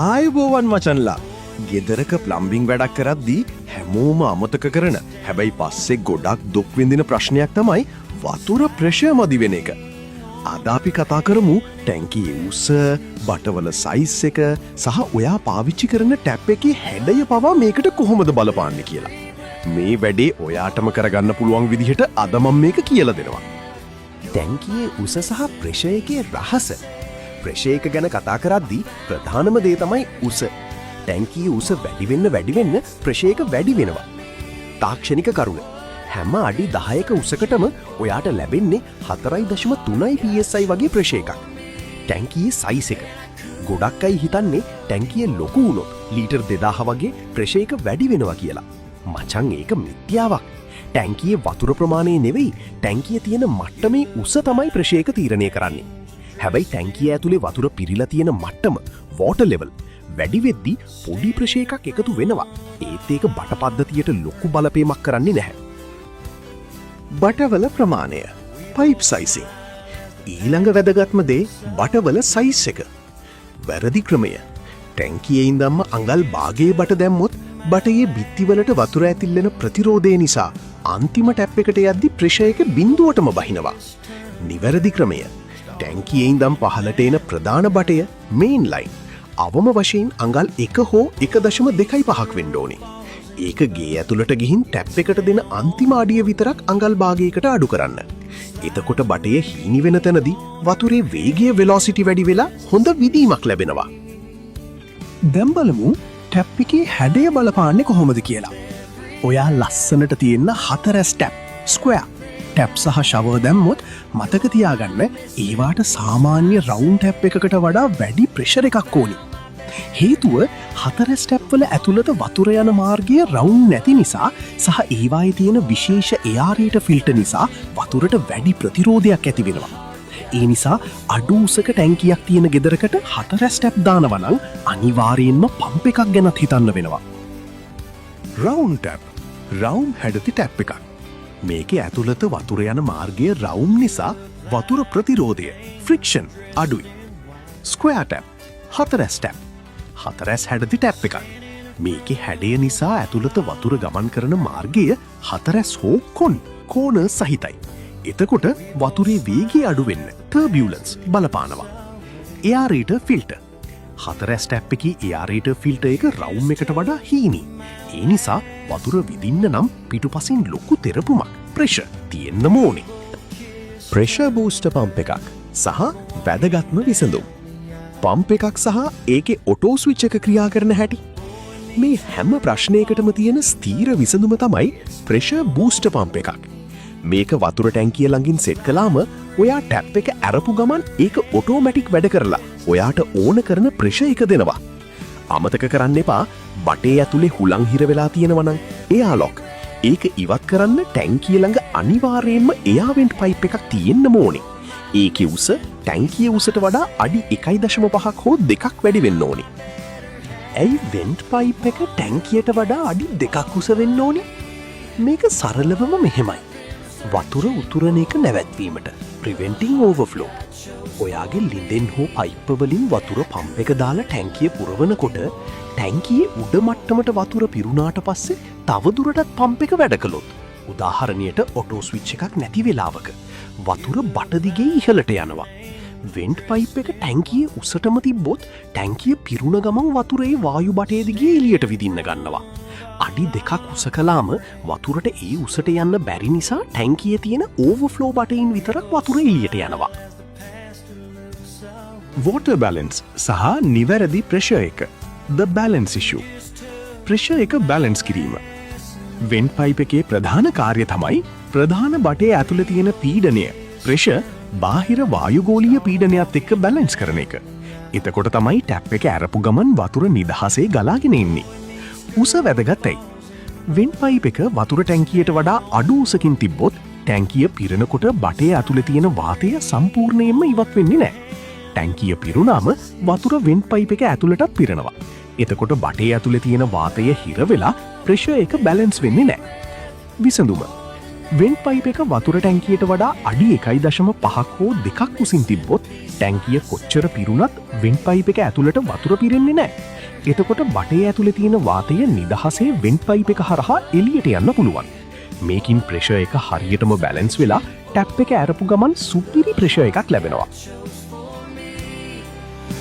ආයුබෝවන් මචන්ලා. ගෙදරක ප්ලම්බිං වැඩක් කරද්දී හැමෝම අමතක කරන හැබැයි පස්සේ ගොඩක් දුක් විඳින ප්‍රශ්නයක් තමයි වතුර ප්‍රෙෂර් මදි වෙන එක. අද අපි කතා කරමු ටැංකියේ උස, බටවල සයිස් එක සහ ඔයා පාවිච්චි කරන ටැප් එකේ හැඩය පවා මේකට කොහොමද බලපාන්නේ කියලා. මේ වැඩේ ඔයාටම කරගන්න පුළුවන් විදිහට අද මම මේක කියලා දෙනවා. ටැංකියේ උස සහ ප්‍රෙෂර් එකේ රහස. ප්‍රෙෂර් එක ගැන කතා කරද්දී ප්‍රධානම දේ තමයි උස. ටැංකියේ උස වැඩි වෙන්න ප්‍රෙෂර් එක වැඩි වෙනවා. තාක්ෂණික කරුණ. හැම අඩි 10ක උසකටම ඔයාට ලැබෙන්නේ 4.3 psi වගේ ප්‍රෙෂර් එකක්. ටැංකියේ සයිස් එක. ගොඩක් අය හිතන්නේ ටැංකිය ලොකු වුණොත් ලීටර් 2000 වගේ ප්‍රෙෂර් එක වැඩි වෙනවා කියලා. මචං ඒක මිත්‍යාවක්. ටැංකියේ වතුර ප්‍රමාණය නෙවෙයි ටැංකියේ තියෙන මට්ටමේ උස තමයි ප්‍රෙෂර් එක තීරණය කරන්නේ. හැබැයි ටැංකිය ඇතුලේ වතුර පිරීලා තියෙන මට්ටම වෝටර් ලෙවල් වැඩි වෙද්දී පොඩි ප්‍රෙෂර් එකක් එකතු වෙනවා. ඒත් ඒක බට පද්ධතියට ලොකු බලපෑමක් කරන්නේ නැහැ. බටවල ප්‍රමාණය පයිප් සයිසිං. ඊළඟ වැදගත්ම දේ බටවල සයිස් එක. වැරදි ක්‍රමය. ටැංකියේ ඉඳන්ම අඟල් භාගයේ බට දැම්මොත් බටයේ බිත්තිවලට වතුර ඇතිල්ලෙන ප්‍රතිරෝධය නිසා අන්තිම ටැප් එකට යද්දි ප්‍රෙෂර් එක බිඳුවටම බහිනවා. නිවැරදි ක්‍රමය. ටැංකියේ ඉඳන් පහළට එන ප්‍රධාන බටය මේන් ලයින් අවම වශයෙන් අඟල් 1 හෝ 1.25ක් වෙන්න ඕනේ. ඒක ගේ ඇතුළට ගිහින් ටැප් එකට දෙන අන්තිම අඩිය විතරක් අඟල් භාගයකට අඩු කරන්න. එතකොට බටය හීනි වෙන තැනදී වතුරේ වේගය වෙලොසිටි වැඩි වෙලා හොඳ විදීමක් ලැබෙනවා. දැන් බලමු ටැප් එකේ හැඩය බලපාන්නේ කොහොමද කියලා. ඔයා ලස්සනට තියෙන 4 ස්ටැප් ස්ක්වයර් ටැප් සහ ෂවර් දැම්මොත් මතක තියාගන්න ඒවාට සාමාන්‍ය රවුන්ඩ් ටැප් එකකට වඩා වැඩි ප්‍රෙෂර් එකක් ඕනි. හේතුව 4 ස්ටැප් වල ඇතුළත වතුර යන මාර්ගය රවුන්ඩ් නැති නිසා සහ ඒවායේ තියෙන විශේෂ එයාරේට ෆිල්ටර් නිසා වතුරට වැඩි ප්‍රතිරෝධයක් ඇති වෙනවා. ඒ නිසා අඩු උසක ටැංකියක් තියෙන ගෙදරකට 4 ස්ටැප් දානවා නම් අනිවාර්යයෙන්ම පම්ප් එකක් ගැනත් හිතන්න වෙනවා. රවුන්ඩ් ටැප් රවුන්ඩ් හැඩති ටැප් එකක්. මේකේ ඇතුළත වතුර යන මාර්ගය රවුම් නිසා වතුර ප්‍රතිරෝධය ෆ්‍රික්ෂන් අඩුයි. ස්ක්වයර් ටැප් 4 ස්ටැප් 4 හැඩති ටැප් එකක්. මේකේ හැඩය නිසා ඇතුළත වතුර ගමන් කරන මාර්ගය 4 හෝ කෝණ සහිතයි. එතකොට වතුරේ වේගය අඩු වෙන්න ටර්බියුලන්ස් බලපානවා. එයාරේටර් ෆිල්ටර් 4 ස්ටැප් එකේ එයාරේටර් ෆිල්ටර් එක රවුම් එකට වඩා හීනි. ඒ නිසා වතුර විදින්න නම් පිටුපසින් ලොකු තෙරපුමක් ප්‍රෙෂර් තියෙන්න ඕනේ. ප්‍රෙෂර් බූස්ටර් පම්ප් එකක් සහ වැදගත්ම විසඳුම්. පම්ප් එකක් සහ ඒකේ ඔටෝ ස්විච් එක ක්‍රියා කරන හැටි. මේ හැම ප්‍රශ්නයකටම තියෙන ස්ථීර විසඳුම තමයි ප්‍රෙෂර් බූස්ටර් පම්ප් එකක්. මේක වතුර ටැංකිය ළඟින් සෙට් කළාම ඔයා ටැප් එක ඇරපු ගමන් ඒක ඔටෝමැටික් වැඩ කරලා ඔයාට ඕන කරන ප්‍රෙෂර් එක දෙනවා. අමතක කරන්න එපා බටේ ඇතුලේ හුලං හිර වෙලා තියෙනවනම් එයා ලොක්. ඒක ඉවත් කරන්න ටැංකිය ළඟ අනිවාර්යයෙන්ම එයාවෙන්ට් පයිප් එකක් තියෙන්න ඕනේ. ඒකේ උස ටැංකිය උසට වඩා අඩි 1.5ක් හෝ 2ක් වැඩි වෙන්න ඕනේ. ඇයි වෙන්ට් පයිප් එක ටැංකියට වඩා අඩි 2ක් උස වෙන්න ඕනේ? මේක සරලවම මෙහෙමයි. වතුර උතුරන එක නැවැත්වීමට preventing overflow. ඔයාගේ ලිඳෙන් හෝ පයිප් වලින් වතුර පම්ප් එක දාලා ටැංකිය පුරවනකොට ටැංකියේ උඩ මට්ටමට වතුර පිරුණාට පස්සේ තවදුරටත් පම්ප් එක වැඩ කළොත් උදාහරණයට ඔටෝ ස්විච් එකක් නැති වෙලාවක වතුර බට දිගේ ඉහළට යනවා. වෙන්ට් පයිප් එක ටැංකියේ උසටම තිබ්බොත් ටැංකිය පිරුණ ගමන් වතුරේ වායු බටේ දිගේ එළියට විදින්න ගන්නවා. අඩි 2ක් උස කලාම වතුරට ඒ උසට යන්න බැරි නිසා ටැංකියේ තියෙන ඕවර්ෆ්ලෝ බටයින් විතරක් වතුර එළියට යනවා. වෝටර් බැලන්ස් සහ නිවැරදි ප්‍රෙෂර් එක. The balance issue. ප්‍රෙෂර් එක බැලන්ස් කිරීම. වෙන්ට් පයිප් එකේ ප්‍රධාන කාර්ය තමයි ප්‍රධාන බටේ ඇතුළේ තියෙන පීඩනය ප්‍රෙෂර් බාහිර වායුගෝලීය පීඩනයත් එක්ක බැලන්ස් කරන එක. එතකොට තමයි ටැප් එක ඇරපු ගමන් වතුර නිදහසේ ගලාගෙන එන්නේ. උස වැදගත්යි. වෙන්ට් පයිප් එක වතුර ටැංකියට වඩා අඩු උසකින් තිබ්බොත් ටැංකිය පිරෙනකොට බටේ ඇතුළේ තියෙන වාතය සම්පූර්ණයෙන්ම ඉවත් වෙන්නේ නැහැ. ටැංකිය පිරුණාම වතුර වෙන්ට් පයිප් එක ඇතුළටත් පිරෙනවා. එතකොට බටේ ඇතුළේ තියෙන වාතය හිර වෙලා ප්‍රෙෂර් එක බැලන්ස් වෙන්නේ නැහැ. විසඳුම. වෙන්ඩ් පයිප් එක වතුර ටැංකියට වඩා අඩි 1.5 හෝ 2ක් උසින් තිබ්බොත් ටැංකිය කොච්චර පිරුණත් වෙන්ඩ් පයිප් එක ඇතුළට වතුර පිරෙන්නේ නැහැ. එතකොට බටේ ඇතුළේ තියෙන වාතය නිදහසේ වෙන්ඩ් පයිප් එක හරහා එළියට යන්න පුළුවන්. මේකින් ප්‍රෙෂර් එක හරියටම බැලන්ස් වෙලා ටැප් එක ඇරපු ගමන් සුපිරි ප්‍රෙෂර් එකක් ලැබෙනවා.